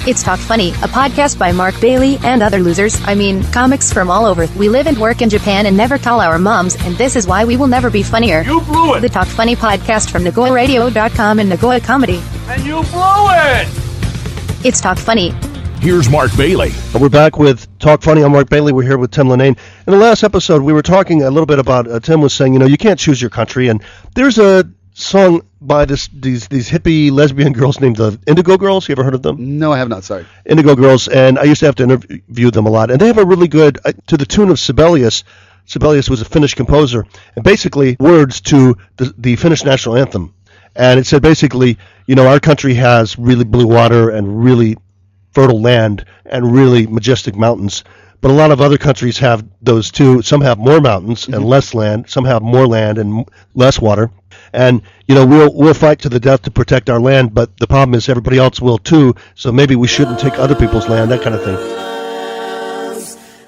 It's Talk Funny, a podcast by Mark Bailey and other losers. I mean, comics from all over. We live and work in Japan and never call our moms, and this is why we will never be funnier. You blew it! The Talk Funny podcast from Nagoyaradio.com and Nagoyacomedy. And you blew it! It's Talk Funny. Here's Mark Bailey. We're back with Talk Funny. I'm Mark Bailey. We're here with Tim Lennane. In the last episode, we were talking a little bit about, Tim was saying, you can't choose your country, and there's a song by these hippie lesbian girls named the Indigo Girls. You ever heard of them? No, I have not. Sorry. Indigo Girls, and I used to have to interview them a lot. And they have a really good, to the tune of Sibelius. Sibelius was a Finnish composer, and basically words to the Finnish national anthem. And it said basically, our country has really blue water and really fertile land and really majestic mountains. But a lot of other countries have those too. Some have more mountains and less land. Some have more land and less water. And, we'll fight to the death to protect our land, but the problem is everybody else will too, so maybe we shouldn't take other people's land, that kind of thing.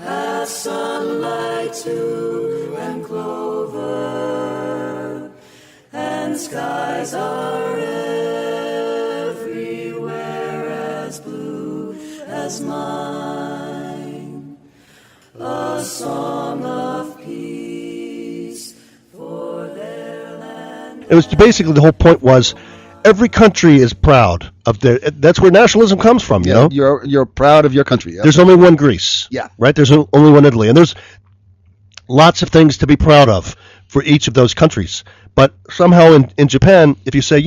As sunlight too, and clover, and skies are everywhere as blue as mine, a song of peace for their land. It was basically, the whole point was every country is proud of their, that's where nationalism comes from, you know? You're proud of your country. Yeah. There's only one Greece. Yeah. Right? There's only one Italy. And there's lots of things to be proud of for each of those countries. But somehow in Japan, if you say,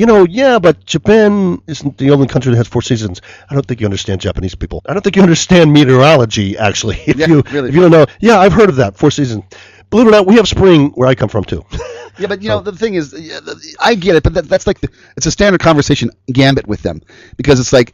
but Japan isn't the only country that has 4 seasons, I don't think you understand Japanese people. I don't think you understand meteorology, actually. If you don't know. Yeah, I've heard of that, 4 seasons. Believe it or not, we have spring where I come from, too. Yeah, but the thing is, I get it, but that's like it's a standard conversation gambit with them, because it's like,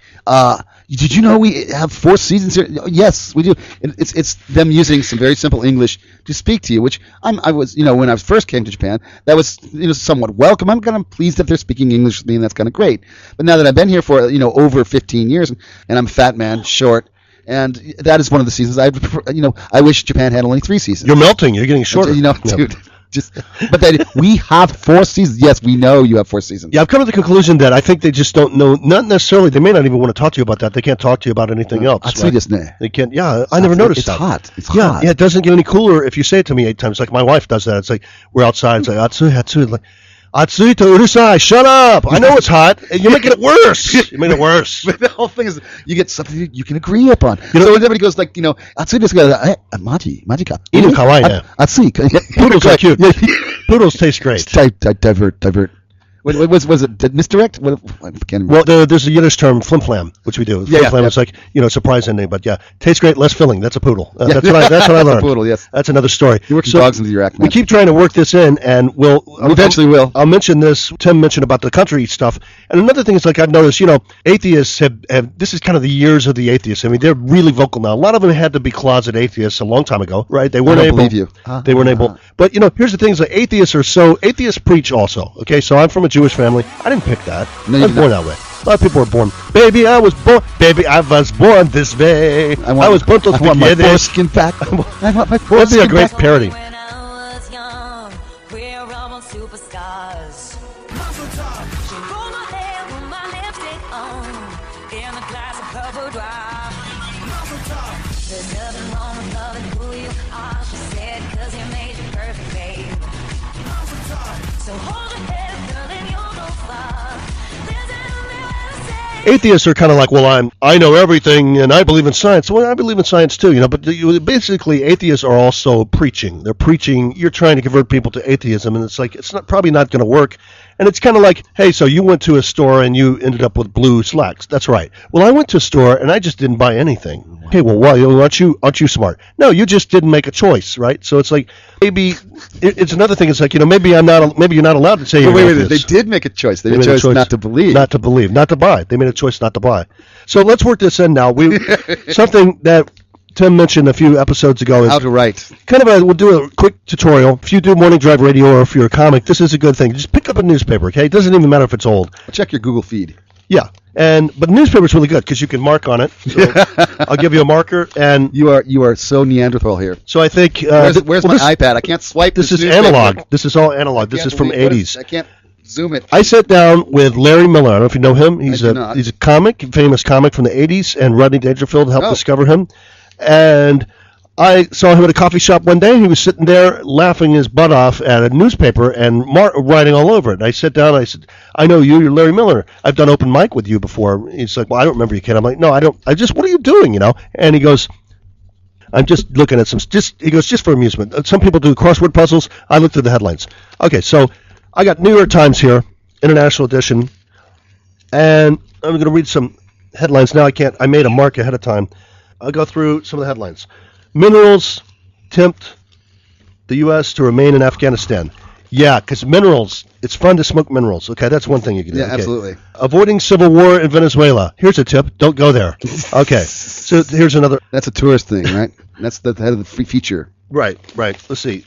did you know we have 4 seasons here? Yes, we do. It's them using some very simple English to speak to you, which I was, when I first came to Japan, that was somewhat welcome. I'm kind of pleased that they're speaking English with me, and that's kind of great. But now that I've been here for over 15 years, and I'm a fat man, short. And that is one of the seasons I wish Japan had only 3 seasons. You're melting. You're getting shorter. Dude. But we have 4 seasons. Yes, we know you have 4 seasons. Yeah, I've come to the conclusion that I think they just don't know. Not necessarily. They may not even want to talk to you about that. They can't talk to you about anything else. Right? They can't. Yeah, I never noticed that. Hot. It's hot. Yeah, it doesn't get any cooler if you say it to me 8 times. Like my wife does that. It's like we're outside. It's like Atsui, like Atsui to Urusai. Shut up! I know it's hot. You're making it worse. You made it worse. But the whole thing is, you get something you can agree upon. So everybody goes like, Atsui desu ka, majika. Inu kawaii. Atsui. Poodles are cute. Poodles taste great. Divert. What was it? Misdirect? I can't remember. Well, there's a Yiddish term, flim-flam, which we do. Flim-flam is like, surprise ending, but yeah, tastes great, less filling. That's a poodle. That's what I learned. That's a poodle, yes. That's another story. You work dogs into your act, man. We keep trying to work this in, and we eventually will. I'll mention this. Tim mentioned about the country stuff. And another thing is, like I've noticed, atheists have, this is kind of the years of the atheists. I mean, they're really vocal now. A lot of them had to be closet atheists a long time ago, right? They weren't able. I don't believe you. They weren't able. But, here's the thing is that atheists preach also, okay? So I'm from a Jewish family. I didn't pick that. I was born that way. A lot of people are born. Baby, I was born this way. I want my foreskin back. I want my foreskin back. That'd be a great parody. When I was young, we're all superstars. She rolled my hair with my lipstick on, in a glass of purple dry. There's nothing wrong with loving who you are, she said, 'cause you made your perfect babe. So hold your head, girl, and you'll go far. Atheists are kind of like, well, I know everything and I believe in science. Well, I believe in science too, but basically atheists are also preaching. They're preaching. You're trying to convert people to atheism, and it's like probably not going to work. And it's kind of like, hey, so you went to a store and you ended up with blue slacks. That's right. Well, I went to a store and I just didn't buy anything. Okay, well, why? Aren't you smart? No, you just didn't make a choice, right? So it's like maybe it's another thing. It's like maybe you're not allowed to say. Wait, they did make a choice. They made a choice not to believe, not to buy. They made a choice not to buy. So let's work this in now. Something that Tim mentioned a few episodes ago is how to write. We'll do a quick tutorial. If you do morning drive radio or if you're a comic, this is a good thing. Just pick up a newspaper, okay? It doesn't even matter if it's old. Check your Google feed. Yeah, but the newspaper's really good because you can mark on it. So I'll give you a marker, and you are so Neanderthal here. So I think where's my iPad? I can't swipe. This is newspaper. analog. This is all analog. This is from '80s. I can't. Zoom it. I sat down with Larry Miller. I don't know if you know him. He's do not. a comic, famous comic from the 80s, and Rodney Dangerfield helped discover him. And I saw him at a coffee shop one day. He was sitting there laughing his butt off at a newspaper and writing all over it. And I sat down. I said, "I know you. You're Larry Miller. I've done open mic with you before." He's like, "Well, I don't remember you, kid." I'm like, "No, I don't. What are you doing, you know?" And he goes, "I'm just looking at he goes, just for amusement. Some people do crossword puzzles. I look through the headlines." Okay, so I got New York Times here, International Edition, and I'm going to read some headlines. Now I made a mark ahead of time. I'll go through some of the headlines. Minerals tempt the U.S. to remain in Afghanistan. Yeah, because minerals, it's fun to smoke minerals. Okay, that's one thing you can do. Yeah, okay. absolutely. Avoiding civil war in Venezuela. Here's a tip. Don't go there. Okay, so here's another. That's a tourist thing, right? That's the head of the free feature. Right. Let's see.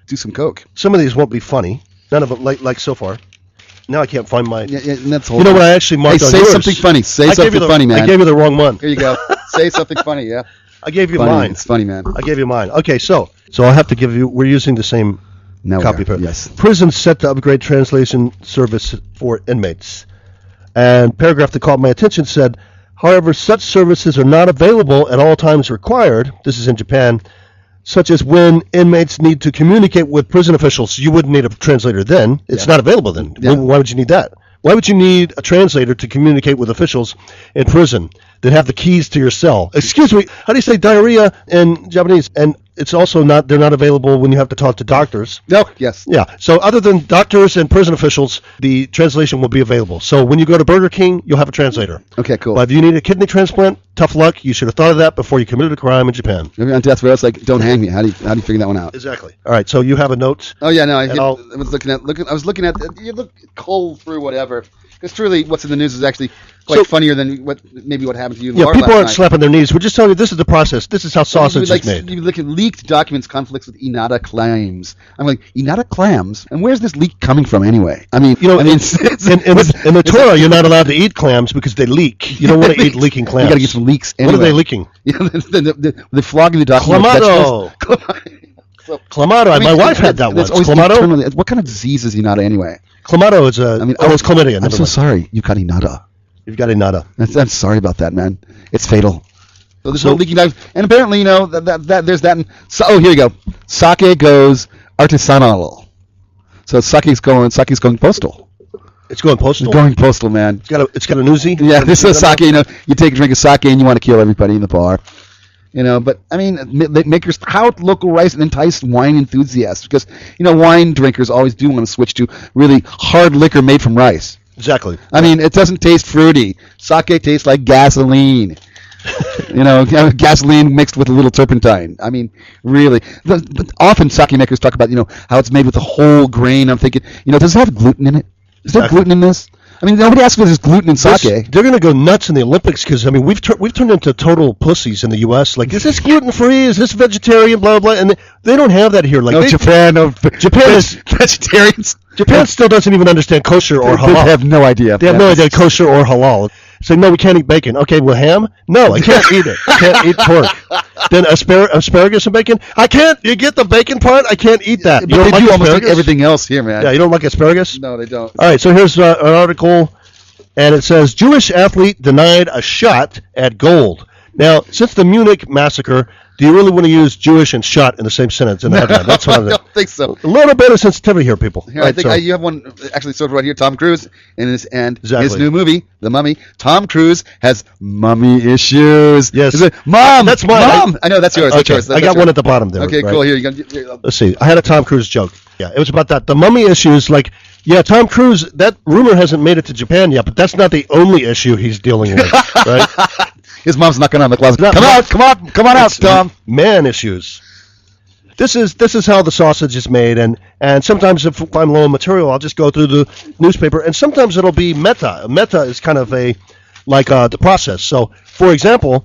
Do some coke. Some of these won't be funny. None of them, like so far. Now I can't find my. Yeah, and that's you know what I actually marked on say yours? Something funny. Say something funny, man. I gave you the wrong one. Here you go. Say something funny, yeah. I gave you funny. mine. It's funny, man. I gave you mine. Okay, so I'll have to give you. We're using the same copy paste. Yes. Prisons set to upgrade translation service for inmates. And paragraph that caught my attention said, however, such services are not available at all times required. This is in Japan. Such as when inmates need to communicate with prison officials. You wouldn't need a translator then. It's not available then. Yeah. Why would you need that? Why would you need a translator to communicate with officials in prison that have the keys to your cell? Excuse me, how do you say diarrhea in Japanese? And it's also they're not available when you have to talk to doctors. No, yes. Yeah, so other than doctors and prison officials, the translation will be available. So when you go to Burger King, you'll have a translator. Okay, cool. But if you need a kidney transplant, tough luck. You should have thought of that before you committed a crime in Japan. Maybe on death row, it's like, don't hang me. How do you figure that one out? Exactly. All right, so you have a note. Oh yeah, no, I was looking at. You look cold through whatever. Because truly, what's in the news is actually quite funnier than what happened to you. Yeah, people aren't slapping their knees. We're just telling you this is the process. This is how sausage is made. You look at leaked documents, conflicts with Inada claims. I'm like, Inada clams? And where's this leak coming from anyway? I mean, in the Torah, you're not allowed to eat clams because they leak. You don't want to eat leaking clams. You got to get some leaks. Anyway. What are they leaking? They're flogging the document. Clamato. Clamato. My wife had that once. Clamato. What kind of disease is Inada anyway? Clamato is it's chlamydia. I'm so sorry. You've got Inada. You've got Inada. I'm sorry about that, man. It's fatal. So there's no leaking knives, and apparently, that there's that. Here you go. Sake goes artisanal. So sake's going postal. It's going postal. It's going postal, man. It's got a Uzi. Yeah, this is sake. You take a drink of sake and you want to kill everybody in the bar. But I mean, makers, how local rice and entice wine enthusiasts, because wine drinkers always do want to switch to really hard liquor made from rice. Exactly. I mean, it doesn't taste fruity. Sake tastes like gasoline. Gasoline mixed with a little turpentine. I mean, really. But often sake makers talk about how it's made with a whole grain. I'm thinking, does it have gluten in it? Is there gluten in this? I mean, nobody asks if there's gluten in sake. They're going to go nuts in the Olympics because, we've turned into total pussies in the U.S. Like, is this gluten-free? Is this vegetarian? Blah, blah, blah. And they don't have that here. Like, Japan is vegetarians. Japan still doesn't even understand kosher or halal. They have no idea. They have no idea kosher or halal. So, no, we can't eat bacon. Okay, well, ham? No, I can't eat it. I can't eat pork. Then asparagus and bacon? I can't. You get the bacon part? I can't eat that. But they do almost like everything else here, man. Yeah, you don't like asparagus? No, they don't. All right, so here's an article, and it says, Jewish athlete denied a shot at gold. Now, since the Munich massacre, do you really want to use Jewish and shot in the same sentence in the headline? That's what I don't think so. A little bit of sensitivity here, people. Here, right, I think you have one actually sort of right here. Tom Cruise and his new movie, The Mummy. Tom Cruise has mummy issues. Yes. Mom, that's mine. Mom, I know that's yours. Okay. That's yours. I got one at the bottom there. Okay, right? cool. Here you go. Let's see. I had a Tom Cruise joke. Yeah, it was about that. The mummy issues, like, yeah, Tom Cruise. That rumor hasn't made it to Japan yet, but that's not the only issue he's dealing with, right? His mom's knocking on the closet. Come on out, Tom. Man issues. This is how the sausage is made, and sometimes if I'm low on material, I'll just go through the newspaper, and sometimes it'll be meta. Meta is kind of the process. So, for example,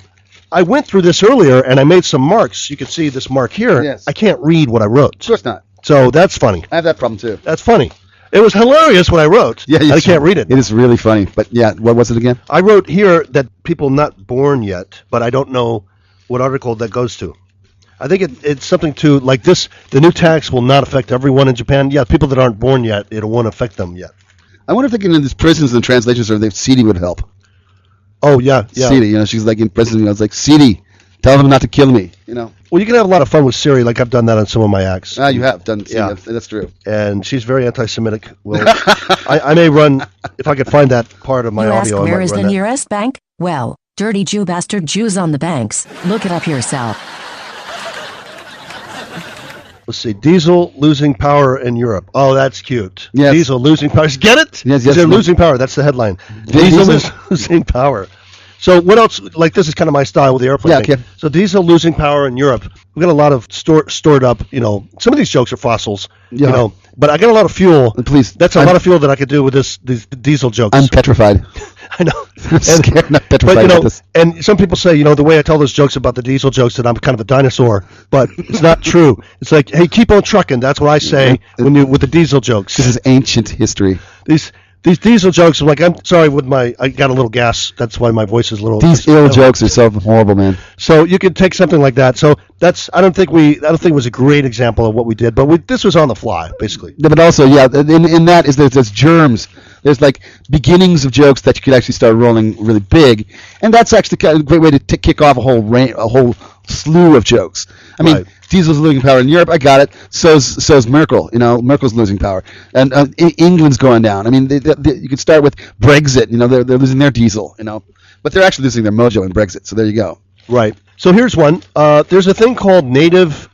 I went through this earlier, and I made some marks. You can see this mark here. Yes. I can't read what I wrote. Of course not. So that's funny. I have that problem too. That's funny. It was hilarious what I wrote. Yeah, I can't read it. It is really funny. But yeah, what was it again? I wrote here that people not born yet, but I don't know what article that goes to. I think it's something to like this. The new tax will not affect everyone in Japan. Yeah, people that aren't born yet, it won't affect them yet. I wonder if they can in these prisons and translations or if CD would help. Oh yeah. CD, she's like in prison. I was like, CD, tell them not to kill me. Well, you can have a lot of fun with Siri, like I've done that on some of my acts. You have done. Yeah, that's true. And she's very anti-Semitic. Well, I may run if I could find that part of my You audio. ask, where I might is the run that. nearest bank? Well, dirty Jew bastard Jews on the banks. Look it up yourself. Let's see. Diesel losing power in Europe. Oh, that's cute. Yes. Diesel losing power. Get it? Yes. They're losing power. That's the headline. Diesel is losing power. So what else? Like this is kind of my style with the airplane thing. Okay. So diesel losing power in Europe. We've got a lot of stored up. Some of these jokes are fossils. Yeah. But I got a lot of fuel. Please. That's a lot of fuel that I could do with these diesel jokes. I'm petrified. I know. I'm scared, not petrified But with this. and some people say, the way I tell those jokes about the diesel jokes that I'm kind of a dinosaur, but it's not true. It's like, hey, keep on trucking. That's what I say with the diesel jokes. This is ancient history. These diesel jokes, I'm like, I'm sorry I got a little gas. That's why my voice is a little. These ill jokes are so horrible, man. So you could take something like that. So I don't think it was a great example of what we did, but this was on the fly, basically. Yeah, but also, in that is there's germs. There's like beginnings of jokes that you could actually start rolling really big, and that's actually kind of a great way to kick off a whole slew of jokes. I mean, Right. Diesel's losing power in Europe. I got it. So's Merkel. Merkel's losing power, and England's going down. I mean, you could start with Brexit. They're losing their diesel. But they're actually losing their mojo in Brexit. So there you go. Right. So here's one. There's a thing called native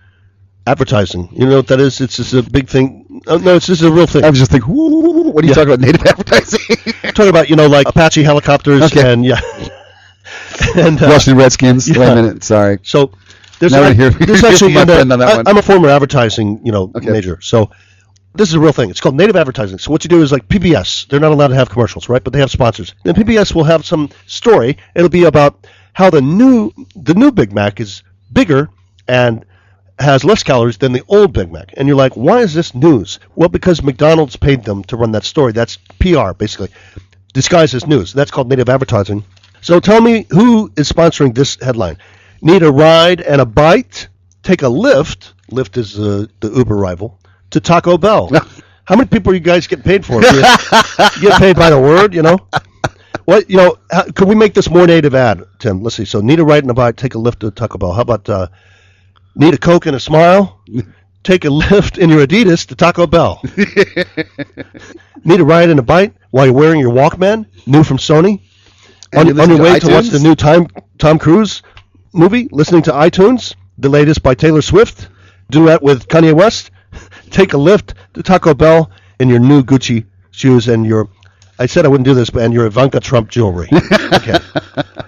advertising. You know what that is? It's just a big thing. No, it's just a real thing. I was just thinking, what are you talking about? Native advertising? Talking about like Apache helicopters and and Washington Redskins. yeah. Wait a minute. Sorry. So there's Now I hear- actually my friend on that one. I'm a former advertising Okay. major. So this is a real thing. It's called native advertising. So what you do is like PBS. They're not allowed to have commercials, right? But they have sponsors. And PBS will have some story. It'll be about how the new Big Mac is bigger and has less calories than the old Big Mac. And you're like, why is this news? Well, because McDonald's paid them to run that story. That's PR, basically, disguised as news. That's called native advertising. So tell me, who is sponsoring this headline? Need a ride and a bite? Take a Lyft. Lyft is the Uber rival. To Taco Bell. How many people are you guys getting paid for? You get paid by the word, What, could we make this more native ad, Tim? Let's see. So need a ride and a bite? Take a Lyft to Taco Bell. How about need a Coke and a smile? Take a Lyft in your Adidas to Taco Bell. Need a ride and a bite while you're wearing your Walkman? New from Sony? On you're listening your way to to watch iTunes? the new Tom Cruise movie? Listening to iTunes? The latest by Taylor Swift? Duet with Kanye West? Take a Lyft to Taco Bell in your new Gucci shoes and I said I wouldn't do this, and your Ivanka Trump jewelry. Okay.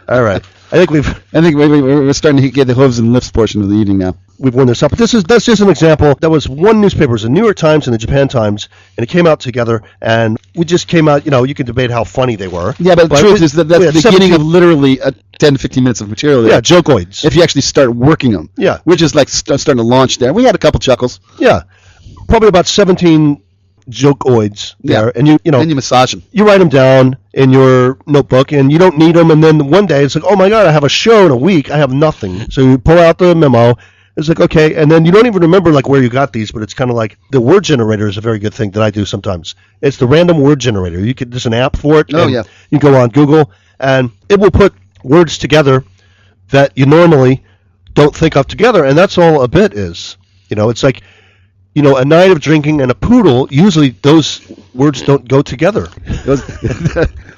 All right. I think we're starting to get the hooves and lifts portion of the evening now. we've worn this up. But that's just an example. That was one newspaper, it was the New York Times and the Japan Times, and it came out together, and we just came out, you can debate how funny they were. Yeah, but the truth is that's the beginning of literally 10 to 15 minutes of material there. Yeah, jokoids. If you actually start working them. Yeah. We're just like starting to launch there. We had a couple chuckles. Yeah. Probably about 17 jokoids there. Yeah. And you Then you massage them. you write them down in your notebook, and you don't need them, and then one day it's like, oh my God, I have a show in a week, I have nothing. So you pull out the memo, it's like, okay, and then you don't even remember like where you got these, but it's kind of like the word generator is a very good thing that I do sometimes. It's the random word generator. There's an app for it. Oh, and yeah. You go on Google, and it will put words together that you normally don't think of together, and that's all a bit is. It's like, a night of drinking and a poodle, usually those words don't go together.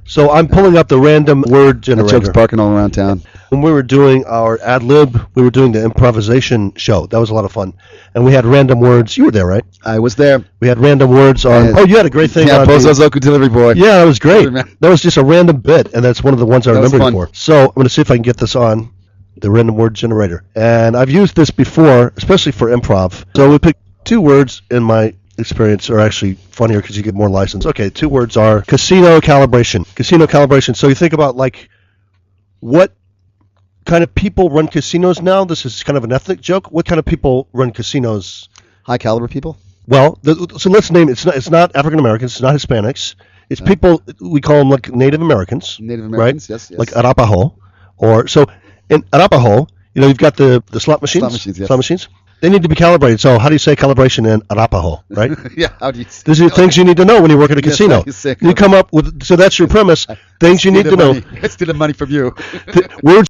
So I'm pulling up the random word That generator. joke's barking all around town. When we were doing our ad lib, we were doing the improvisation show. That was a lot of fun. And we had random words. You were there, right? I was there. We had random words on. Yeah. Oh, you had a great thing Yeah, on. Bozo's Local Delivery Boy. Yeah, that was great. Man. That was just a random bit, and that's one of the ones I That was remember fun. before. So I'm going to see if I can get this on the random word generator. And I've used this before, especially for improv. So we picked two words in my experience are actually funnier because you get more license. Okay, two words are casino calibration. Casino calibration. So you think about like what kind of people run casinos now. This is kind of an ethnic joke. What kind of people run casinos? High caliber people? Well, so let's name it. It's not African Americans. It's not Hispanics. It's people, we call them like Native Americans. Native Americans, right? yes. Like Arapaho. So in Arapaho, you've got the slot machines. Slot machines, yes. Slot machines. They need to be calibrated. So how do you say calibration in Arapaho, right? Yeah. How do you? These are things you need to know when you work at a Yes, casino. how you say You come up with, so that's your premise, things you need to know. Let's steal the money from you. Words